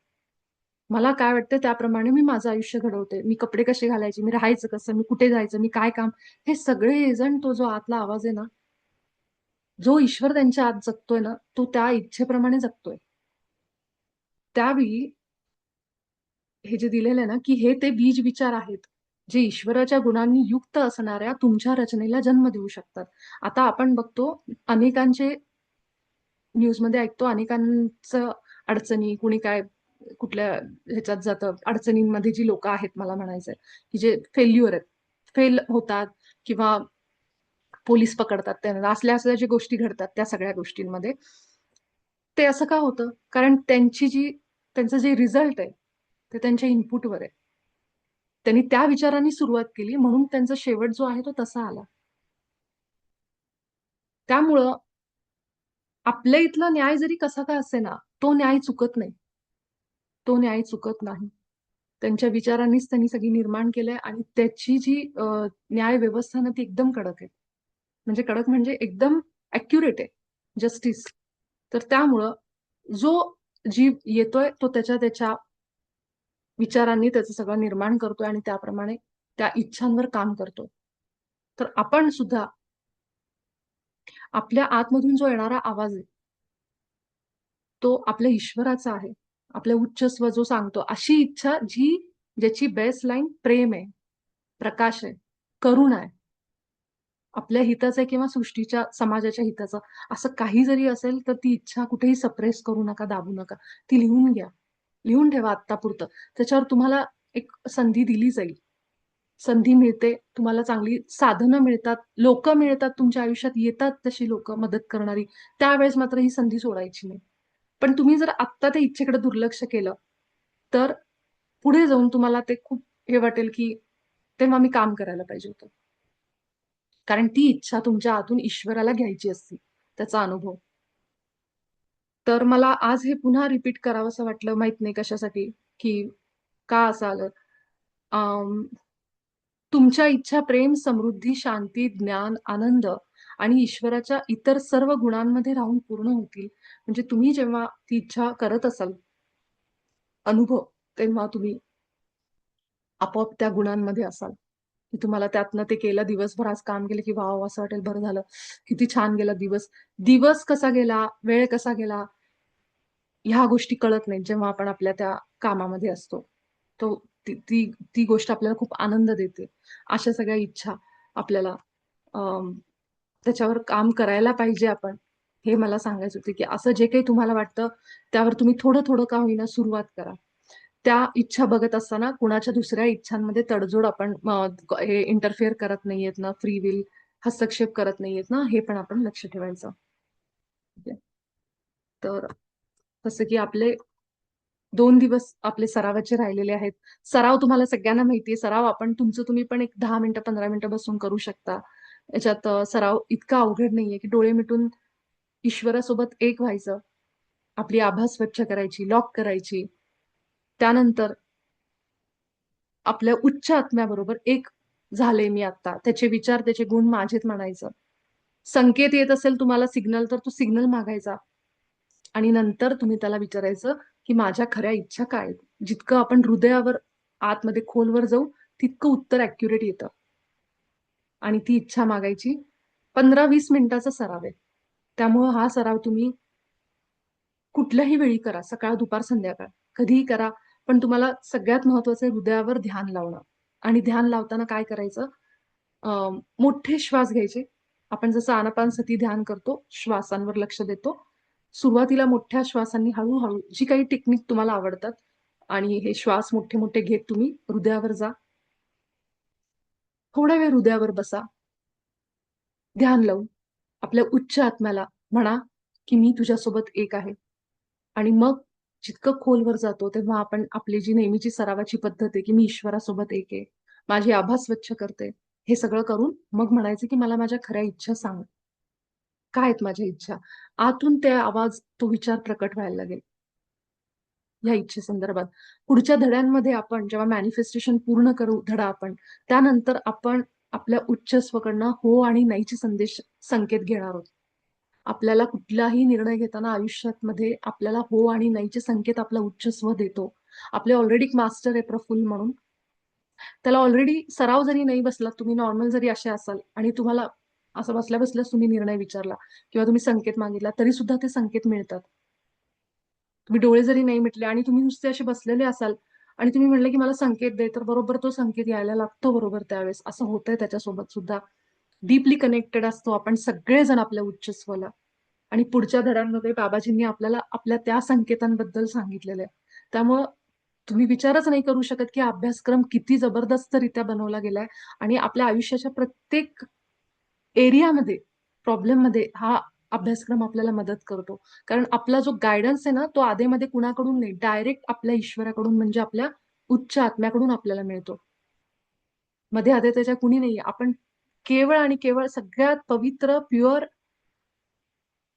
मला काय वाटतं त्याप्रमाणे मी माझं आयुष्य घडवते. मी कपडे कसे घालायचे, मी राहायचं कसं, मी कुठे जायचं, मी काय काम, हे सगळे एजंट तो जो आतला आवाज आहे ना, जो ईश्वर त्यांच्या आत जगतोय ना, तो त्या इच्छेप्रमाणे जगतोय. त्यावेळी हे जे दिलेलं आहे ना, की हे ते बीज विचार आहेत, जे ईश्वराच्या गुणांनी युक्त असणाऱ्या तुमच्या रचनेला जन्म देऊ शकतात. आता आपण बघतो अनेकांचे न्यूजमध्ये ऐकतो अनेकांचं अडचणी, कुणी काय कुठल्या ह्याच्यात जातं, अडचणींमध्ये जी लोकं आहेत मला म्हणायचंय, की जे फेल्युअर आहेत, फेल होतात किंवा पोलीस पकडतात त्यांना. असल्या-असल्या ज्या गोष्टी घडतात त्या सगळ्या गोष्टींमध्ये. ते असं का होतं? कारण त्यांचं जे रिझल्ट आहे, ते त्यांच्या इनपुटवर आहे. त्यांनी त्या विचारांनी सुरुवात केली म्हणून त्यांचा शेवट जो आहे तो तसा आला. त्यामुळं आपल्या इथला न्याय जरी कसा का असेना, तो न्याय चुकत नाही. तो न्याय चुकत नाही. त्यांच्या विचारांनीच त्यांनी सगळी निर्माण केलंय आणि त्याची जी न्याय व्यवस्था ना ती एकदम कडक आहे. म्हणजे कडक म्हणजे एकदम ॲक्युरेट आहे, जस्टिस. तर त्यामुळं जो जीव येतोय तो त्याच्या विचारांनी त्याचं सगळं निर्माण करतोय आणि त्याप्रमाणे त्या इच्छांवर काम करतोय. तर आपण सुद्धा आपल्या आतमधून जो येणारा आवाज आहे, तो आपल्या ईश्वराचा आहे. आपल्या उच्च स्व जो सांगतो, अशी इच्छा ज्याची बेसलाईन प्रेम आहे, प्रकाश आहे, करुणा आहे. आपल्या हिताचं आहे किंवा सृष्टीच्या, समाजाच्या हिताचं. असं काही जरी असेल, तर ती इच्छा कुठेही सप्रेस करू नका, दाबू नका. ती लिहून घ्या. लिहून ठेवा आत्तापुरतं. त्याच्यावर तुम्हाला एक संधी दिली जाईल. संधी मिळते, तुम्हाला चांगली साधनं मिळतात, लोकं मिळतात तुमच्या आयुष्यात, येतात तशी लोकं मदत करणारी. त्यावेळेस मात्र ही संधी सोडायची नाही. पण तुम्ही जर आत्ता त्या इच्छेकडे दुर्लक्ष केलं, तर पुढे जाऊन तुम्हाला ते खूप हे वाटेल, की तेव्हा मी काम करायला पाहिजे होतं. कारण ती इच्छा तुमच्या आतून ईश्वराला घ्यायची असते, त्याचा अनुभव. तर मला आज हे पुन्हा रिपीट करावंसं वाटलं, माहीत नाही कशासाठी, की का असं आलं? अं, तुमच्या इच्छा प्रेम, समृद्धी, शांती, ज्ञान, आनंद आणि ईश्वराच्या इतर सर्व गुणांमध्ये राहून पूर्ण होतील. म्हणजे तुम्ही जेव्हा ती इच्छा करत असाल, अनुभव, तेव्हा तुम्ही आपोआप त्या गुणांमध्ये असाल, की तुम्हाला त्यातनं ते केलं, दिवसभर आज काम केलं, की वॉव! असं वाटेल बरं झालं. किती छान गेला दिवस. दिवस कसा गेला, वेळ कसा गेला, ह्या गोष्टी कळत नाहीत जेव्हा आपण आपल्या त्या कामामध्ये असतो. तो ती ती ती गोष्ट आपल्याला खूप आनंद देते. अशा सगळ्या इच्छा आपल्याला अं, त्याच्यावर काम करायला पाहिजे आपण. हे मला सांगायचं होतं, की असं जे काही तुम्हाला वाटतं, त्यावर तुम्ही थोडं-थोडं का होईना सुरुवात करा. त्या इच्छा बघत असताना कुणाच्या दुसऱ्या इच्छांमध्ये तडजोड आपण हे इंटरफिअर करत नाहीयेत ना, फ्री विल हस्तक्षेप करत नाहीयेत ना, हे पण आपण लक्ष ठेवायचं. ठीक आहे. तर जसं की आपले 2 दिवस आपले सरावाचे राहिलेले आहेत. सराव तुम्हाला सगळ्यांना माहिती आहे. सराव आपण तुमचं तुम्ही पण एक 10 मिनिटं, 15 मिनिटं बसून करू शकता. याच्यात सराव इतका अवघड नाहीये, की डोळे मिटून ईश्वरासोबत एक व्हायचं. आपली आभा स्वच्छ करायची, लॉक करायची. त्यानंतर आपल्या उच्च आत्म्याबरोबर एक झाले मी आता. त्याचे विचार, त्याचे गुण माझेत म्हणायचं. संकेत येत असेल तुम्हाला सिग्नल, तर तो सिग्नल मागायचा आणि नंतर तुम्ही त्याला विचारायचं, की माझ्या खऱ्या इच्छा काय आहेत? जितकं आपण हृदयावर आतमध्ये खोलवर जाऊ, तितकं उत्तर ॲक्युरेट येतं आणि ती इच्छा मागायची. 15-20 मिनिटाचा सराव आहे. त्यामुळं हा सराव तुम्ही कुठल्याही वेळी करा. सकाळ, दुपार, संध्याकाळ कधीही करा. पण तुम्हाला सगळ्यात महत्वाचं आहे हृदयावर ध्यान लावणं. आणि ध्यान लावताना काय करायचं, मोठे श्वास घ्यायचे. आपण जसं आनापानसती ध्यान करतो, श्वासांवर लक्ष देतो. सुरुवातीला मोठ्या श्वासांनी हळूहळू जी काही टेक्निक तुम्हाला आवडतात आणि हे श्वास मोठे मोठे घेत तुम्ही हृदयावर जा. थोडा वेळ हृदयावर बसा. ध्यान लावून आपल्या उच्च आत्म्याला म्हणा, की मी तुझ्यासोबत एक आहे. आणि मग जितकं खोलवर जातो, तेव्हा आपण आपली जी नेहमीची सरावाची पद्धत आहे, की मी ईश्वरासोबत एक आहे. माझी आभा स्वच्छ करते. हे सगळं करून मग म्हणायचं, की मला माझ्या खऱ्या इच्छा सांग. काय आहेत माझ्या इच्छा? आतून ते आवाज, तो विचार प्रकट व्हायला लागेल, या इच्छेसंदर्भात. पुढच्या धड्यांमध्ये आपण जेव्हा मॅनिफेस्टेशन पूर्ण करू धडा आपण, त्यानंतर आपण आपल्या उच्च स्वकडनं हो आणि नाहीचे संकेत घेणार आहोत. आपल्याला कुठलाही निर्णय घेताना आयुष्यामध्ये आपल्याला हो आणि नाहीचे संकेत आपला उच्च स्व देतो. आपले ऑलरेडी एक मास्टर आहे प्रफुल्ल म्हणून. त्याला ऑलरेडी सराव जरी नाही बसला, तुम्ही नॉर्मल जरी असे असाल आणि तुम्हाला असं बसल्या-बसल्याच तुम्ही निर्णय विचारला किंवा तुम्ही संकेत मागितला, तरी सुद्धा ते संकेत मिळतात. तुम्ही डोळे जरी नाही मिटले आणि तुम्ही नुसते असे बसलेले असाल आणि तुम्ही म्हणले, की मला संकेत दे, तर बरोबर तो संकेत यायला लागतो बरोबर त्यावेळेस. असं होतंय त्याच्यासोबत सुद्धा. डीपली कनेक्टेड असतो आपण सगळेजण आपल्या उच्च स्वला. आणि पुढच्या धड्यांमध्ये बाबाजींनी आपल्याला आपल्या त्या संकेतांबद्दल सांगितलेलं आहे. त्यामुळं तुम्ही विचारच नाही करू शकत, की हा अभ्यासक्रम किती जबरदस्तरित्या बनवला गेलाय आणि आपल्या आयुष्याच्या प्रत्येक एरियामध्ये, प्रॉब्लेममध्ये हा अभ्यासक्रम आपल्याला मदत करतो. कारण आपला जो गाईडन्स आहे ना, तो आधेमध्ये कुणाकडून नाही, डायरेक्ट आपल्या ईश्वराकडून म्हणजे आपल्या उच्च आत्म्याकडून आपल्याला मिळतो. मध्ये-अधे त्याच्या कुणी नाहीये. आपण केवळ आणि केवळ सगळ्यात पवित्र, प्युअर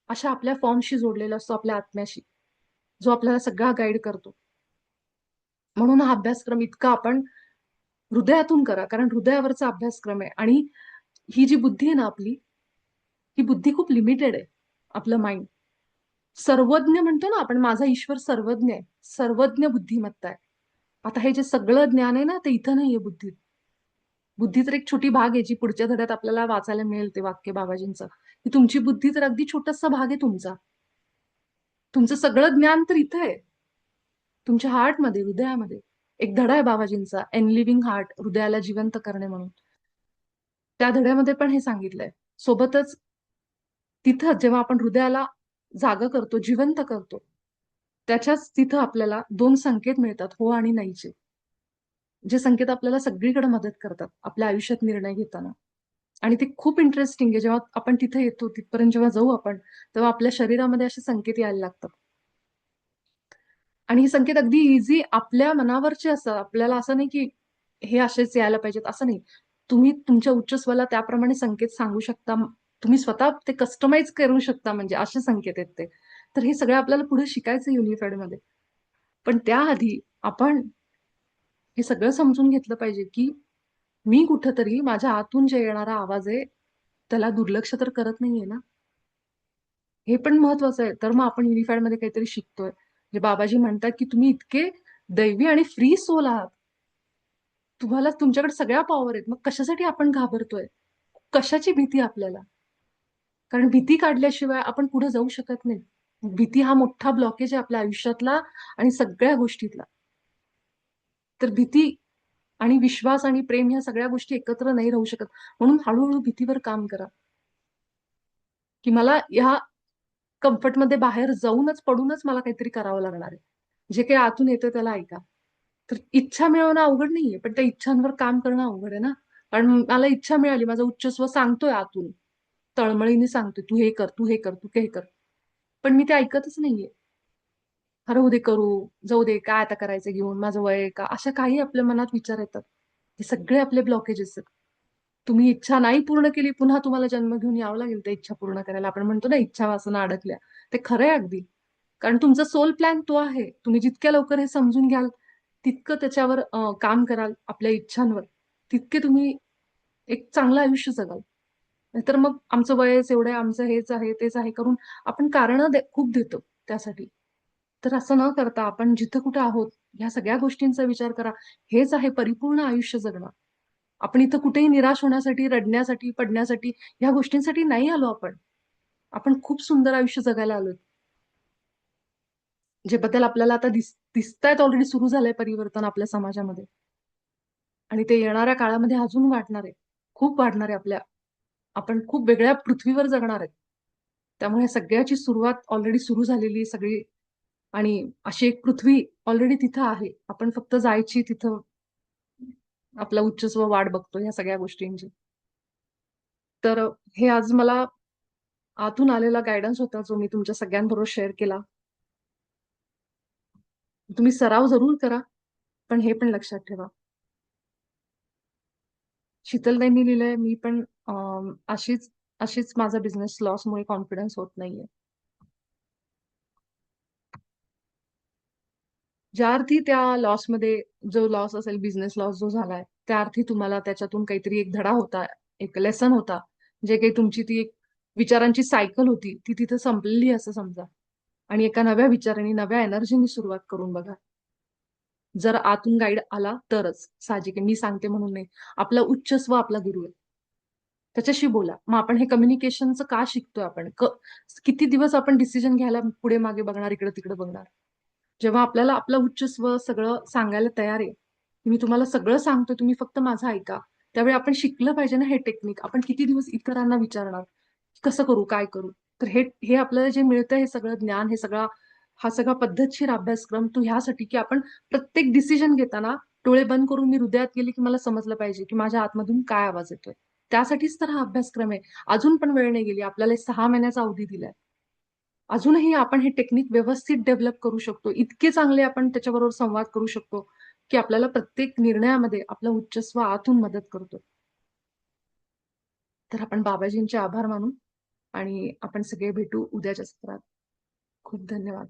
अशा आपल्या फॉर्मशी जोडलेला असतो, आपल्या आत्म्याशी, जो आपल्याला सगळा गाईड करतो. म्हणून हा अभ्यासक्रम इतका आपण हृदयातून करा, कारण हृदयावरचा अभ्यासक्रम आहे आणि ही जी बुद्धी आहे ना आपली, ही बुद्धी खूप लिमिटेड आहे, आपलं माइंड. सर्वज्ञ म्हणतो ना आपण, माझा ईश्वर सर्वज्ञ आहे. सर्वज्ञ बुद्धिमत्ता आहे. आता हे जे सगळं ज्ञान आहे ना, ते इथं नाहीये बुद्धीत. बुद्धी तर एक छोटी भाग आहे, जी पुढच्या धड्यात आपल्याला वाचायला मिळेल ते वाक्य बाबाजींचं, की तुमची बुद्धी तर अगदी छोटासा भाग आहे तुमचा. तुमचं सगळं ज्ञान तर इथं आहे. तुमच्या हार्टमध्ये, हृदयामध्ये. एक धडा आहे बाबाजींचा, एनलिव्हिंग हार्ट, हृदयाला जिवंत करणे म्हणून. त्या धड्यामध्ये पण हे सांगितलंय. सोबतच तिथं जेव्हा आपण हृदयाला जागं करतो, जिवंत करतो, त्याच्याच तिथं आपल्याला 2 संकेत मिळतात, हो आणि नाहीचे. जे संकेत आपल्याला सगळीकडे मदत करतात, आपल्या आयुष्यात निर्णय घेताना. आणि ते खूप इंटरेस्टिंग आहे. जेव्हा आपण तिथे येतो, तिथपर्यंत जेव्हा जाऊ आपण, तेव्हा आपल्या शरीरामध्ये असे संकेत यायला लागतात. आणि हे संकेत अगदी ईझी आपल्या मनावरचे असतात. आपल्याला असं नाही, की हे असेच यायला पाहिजेत, असं नाही. तुम्ही तुमच्या उच्च स्वला त्याप्रमाणे संकेत सांगू शकता. तुम्ही स्वतः ते कस्टमाइज करू शकता म्हणजे असे संकेत आहेत ते. तर हे सगळं आपल्याला पुढे शिकायचं युनिफाईडमध्ये. पण त्याआधी आपण हे सगळं समजून घेतलं पाहिजे, की मी कुठेतरी माझ्या आतून जे येणारा आवाज आहे, त्याला दुर्लक्ष तर करत नाहीये ना. हे पण महत्वाचं आहे. तर मग आपण युनिफाईडमध्ये काहीतरी शिकतोय. जे बाबाजी म्हणतात, की तुम्ही इतके दैवी आणि फ्री सोल आहात. तुम्हाला तुमच्याकडे सगळ्या पॉवर आहेत. मग कशासाठी आपण घाबरतोय? कशाची भीती आपल्याला? कारण भीती काढल्याशिवाय आपण पुढे जाऊ शकत नाही. भीती हा मोठा ब्लॉकेज आहे आपल्या आयुष्यातला आणि सगळ्या गोष्टीतला. तर भीती आणि विश्वास आणि प्रेम ह्या सगळ्या गोष्टी एकत्र नाही राहू शकत. म्हणून हळू भीतीवर काम करा, की मला ह्या कम्फर्टमध्ये बाहेर जाऊनच, पडूनच मला काहीतरी करावं लागणार आहे. जे काही आतून येतं त्याला ऐका. तर इच्छा मिळवणं अवघड नाहीये, पण त्या इच्छांवर काम करणं अवघड आहे ना. कारण मला इच्छा मिळाली, माझा उच्च स्व सांगतोय आतून, तळमळीने सांगतोय, "तू हे कर, तू हे कर, तू हे कर." पण मी ते ऐकतच नाहीये. "राहू दे करू, जाऊ दे, काय आता करायचं घेऊन, माझं वय आहे का?" अशा काही आपल्या मनात विचार येतात. हे सगळे आपले ब्लॉकेजेस आहेत. तुम्ही इच्छा नाही पूर्ण केली, पुन्हा तुम्हाला जन्म घेऊन यावं लागेल त्या इच्छा पूर्ण करायला. आपण म्हणतो ना, इच्छा वासना अडकल्या. ते खरं आहे अगदी. कारण तुमचा सोल प्लॅन तो आहे. तुम्ही जितक्या लवकर हे समजून घ्याल, तितकं त्याच्यावर काम कराल आपल्या इच्छांवर, तितके तुम्ही एक चांगलं आयुष्य जगाल. नाहीतर मग आमचं वयच एवढं आहे, आमचं हेच आहे, तेच आहे करून आपण कारणं खूप देतो त्यासाठी. तर असं न करता आपण जिथं कुठे आहोत, ह्या सगळ्या गोष्टींचा विचार करा. हेच आहे परिपूर्ण आयुष्य जगणं. आपण इथं कुठेही निराश होण्यासाठी, रडण्यासाठी, पडण्यासाठी ह्या गोष्टींसाठी नाही आलो आपण. आपण खूप सुंदर आयुष्य जगायला आलोय. जे बदल आपल्याला आता दिसतायत ऑलरेडी सुरू झालंय परिवर्तन आपल्या समाजामध्ये. आणि ते येणाऱ्या काळामध्ये अजून वाढणार आहे. खूप वाढणार आहे आपण खूप वेगळ्या पृथ्वीवर जगणार आहेत. त्यामुळे ह्या सगळ्याची सुरुवात ऑलरेडी सुरू झालेली आहे सगळी आणि अशी एक पृथ्वी ऑलरेडी तिथं आहे. आपण फक्त जायची तिथं आपला उच्चस्व वाट बघतो ह्या सगळ्या गोष्टींची. तर हे आज मला आतून आलेला गाईडन्स होता, जो मी तुमच्या सगळ्यांबरोबर शेअर केला. तुम्ही सराव जरूर करा, पण हे पण लक्षात ठेवा. शीतलताईंनी लिहिलंय, मी पण अशीच अशीच माझा बिझनेस लॉसमुळे कॉन्फिडन्स होत नाहीये. ज्या अर्थी त्या लॉसमध्ये जो लॉस असेल, बिझनेस लॉस जो झालाय, त्या अर्थी तुम्हाला त्याच्यातून काहीतरी एक धडा होता, एक लेसन होता. जे काही तुमची ती एक विचारांची सायकल होती, ती तिथं संपलेली आहे असं समजा. आणि एका नव्या विचारांनी, नव्या एनर्जीनी सुरुवात करून बघा. जर आतून गाईड आला तरच. साहजिक आहे, मी सांगते म्हणून नाही. आपला उच्च स्व आपला गुरु आहे. त्याच्याशी बोला. मग आपण हे कम्युनिकेशनचं का शिकतोय आपण? किती दिवस आपण डिसिजन घ्यायला पुढे मागे बघणार, इकडे-तिकडे बघणार. जेव्हा आपल्याला आपलं उच्च स्व सगळं सांगायला तयार आहे, मी तुम्हाला सगळं सांगतोय, तुम्ही फक्त माझं ऐका. त्यावेळी आपण शिकलं पाहिजे ना हे टेक्निक. आपण किती दिवस इतरांना विचारणार, कसं करू, काय करू? तर हे हे आपल्याला जे मिळतं हे सगळं ज्ञान, हा सगळा पद्धतशीर अभ्यासक्रम तो ह्यासाठी, की आपण प्रत्येक डिसिजन घेताना डोळे बंद करून मी हृदयात गेले, की मला समजलं पाहिजे, की माझ्या आतमधून काय आवाज येतोय. त्यासाठीच तर हा अभ्यासक्रम आहे. अजून पण वेळ नाही गेली. आपल्याला 6 महिन्याचा अवधी दिलाय. अजूनही आपण हे टेक्निक व्यवस्थित डेव्हलप करू शकतो. इतके चांगले आपण त्याच्याबरोबर संवाद करू शकतो, की आपल्याला प्रत्येक निर्णयामध्ये आपला उच्चस्व आतून मदत करतो. तर आपण बाबाजींचे आभार मानू आणि आपण सगळे भेटू उद्याच्या सत्रात. खूप धन्यवाद.